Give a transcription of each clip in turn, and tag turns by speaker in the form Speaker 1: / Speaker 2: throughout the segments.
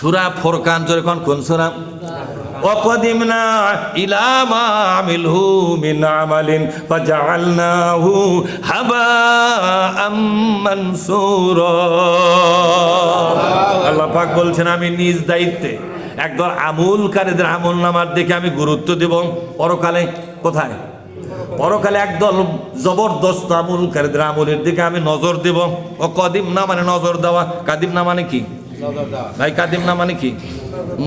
Speaker 1: সূরা ফুরকান, জোরে কোন সূরা? ওয়াকাদিমনা ইলা মা আমিলু মিন আমালিন ফাজআলনাহু হাবাআম মানসুরা। আল্লাহ পাক বলছেন আমি নিজ দায়িত্বে একদল আমলকারীদের আমলনামার দিকে আমি গুরুত্ব দেব পরকালে। কোথায়? পরকালে একদল জবরদস্ত আমলকারীদের আমলের দিকে আমি নজর দেব। ওয়াকাদিমনা মানে নজর দেওয়া, কাদিমনা মানে কি ভাই? কাদিমনা মানে কি?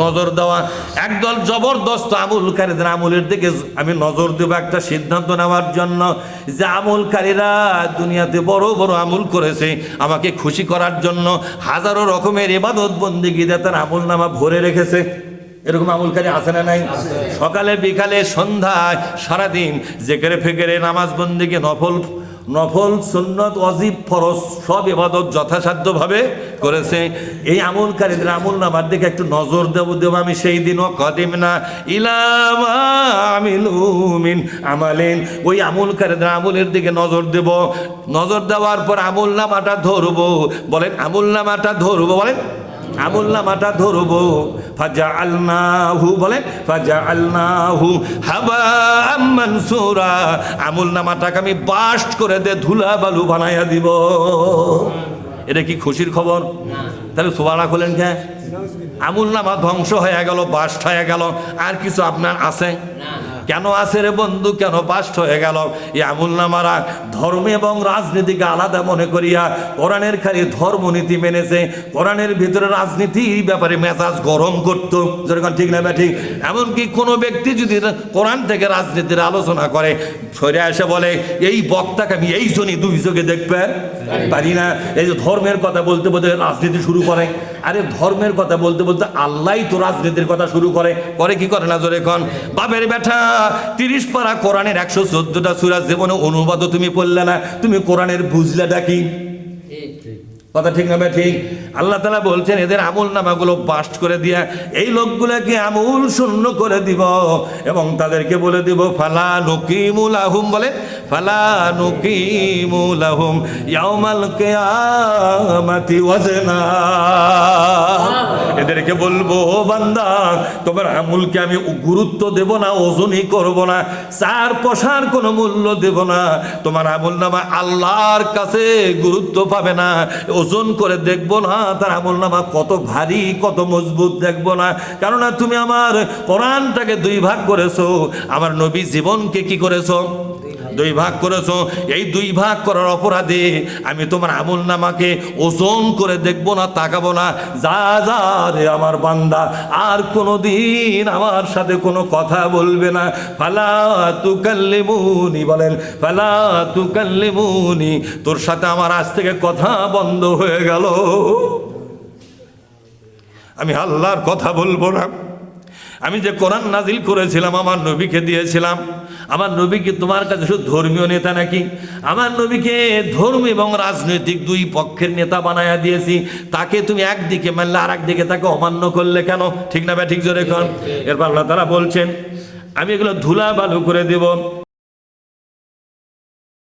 Speaker 1: নজর দেওয়া। একদল জবরদস্ত আমলকারীদের আমলের দিকে আমি নজর দেব একটা সিদ্ধান্ত নেওয়ার জন্য যে আমলকারীরা দুনিয়াতে বড় বড় আমল করেছে আমাকে খুশি করার জন্য, হাজারো রকমের ইবাদত বন্দেগী দিয়ে তার আমলনামা ভরে রেখেছে। এরকম আমলকারী আছে না নাই? সকালে বিকালে সন্ধ্যায় সারাদিন জেকেরে ফেকেরে নামাজ বন্দেগী নফল সুন্নত ওয়াজিব ফরজ সব ইবাদত যথাসাধ্যভাবে করেছে। এই আমলকারীদের আমলনামার দিকে একটু নজর দেব আমি সেই দিন। ওয়াকাদিমনা ইলা মা আমিলু মিন আমালিন, ওই আমলকারীদের আমলের দিকে নজর দেব। নজর দেওয়ার পর আমলনামাটা ধরবো। বলেন আমলনামাটা ধরবো, বলেন আমলনামাটা ধরবো। ফাজআলনাহু, বলেন ফাজআলনাহু হাবাআম মানসুরা, আমলনামাটাকে আমি বাস্ট করে দে ধুলা বালু বানাইয়া দিব। এটা কি খুশির খবর? তাহলে সুবহানাল্লাহ বলেন কে? আমলনামা ধ্বংস হয়ে গেল, বাস্ট হয়ে গেল, আর কিছু আপনার আছে? কেন আছে রে বন্ধু, কেন বাস্ট হয়ে গেল? এই আমলনামারা ধর্ম এবং রাজনীতিকে আলাদা মনে করিয়া কোরআনের খালি ধর্মনীতি মেনেছে, কোরআনের ভিতরে রাজনীতির ব্যাপারে মেজাজ গরম করত। যেরকম ঠিক না ঠিক? এমনকি কোনো ব্যক্তি যদি কোরআন থেকে রাজনীতির আলোচনা করে সরে এসে বলে এই বক্তাকে আমি এই জনই দুই চোখে দেখতে পারি না। এই যে ধর্মের কথা বলতে বলতে রাজনীতি শুরু করে। আরে ধর্মের কথা বলতে বলতে আল্লাহই তো রাজনীতির কথা শুরু করে কি করে না? জোরে কোন? বাপের বেটা 30 পারা কোরআনের 114টা সূরা জীবনে অনুবাদও তুমি পড়লে না, তুমি কোরআনের বুঝলেটা কি? কথা ঠিক না ঠিক? আল্লাহ তাআলা বলছেন এদের আমলনামাগুলো বাস্ট করে দিয়া এই লোকগুলোকে আমল শূন্য করে দিব এবং তাদেরকে বলে দিব ফালা নুকিমু লাহুম, বলে ফালা নুকিমু লাহুম ইয়াউমাল কিয়ামাতি ওয়াজনা। এদেরকে বলবো ও বান্দা তোমার আমলকে আমি গুরুত্ব দেব না, ওজনই করব না, চার পয়সার কোনো মূল্য দেব না। তোমার আমলনামা আল্লাহর কাছে গুরুত্ব পাবে না, ওজন করে দেখবো না তার আমলনামা কত ভারী কত মজবুত দেখবো না। কেননা তুমি আমার কোরআনটাকে 2 ভাগ করেছো, আমার নবী জীবনকে কি করেছো? 2 ভাগ করেছো। এই 2 ভাগ করার অপরাধে আমি তোমার আমলনামাকে ওজন করে দেখবো না, তাকাবো না। যা যা রে আমার বান্দা, আর কোনোদিন আমার সাথে কোনো কথা বলবে না। ফালা তুকাল্লিমুনি, বলেন ফালা তুকাল্লিমুনি, তোর সাথে আমার আজ থেকে কথা বন্ধ হয়ে গেল। আমি আল্লাহর কথা বলবো না। আমি যে কোরআন নাজিল করেছিলাম আমার নবীকে দিয়েছিলাম, আমার নবীকে তোমার কাছে শুধু ধর্মীয় নেতা নাকি? আমার নবীকে ধর্ম এবং রাজনৈতিক 2 পক্ষের নেতা বানায়া দিয়েছি। তাকে তুমি একদিকে মানলে আর একদিকে তাকে অমান্য করলে কেন? ঠিক না ঠিক জোরে কর? এরপর আল্লাহ তাআলা বলছেন আমি এগুলো ধুলা বালু করে দেব।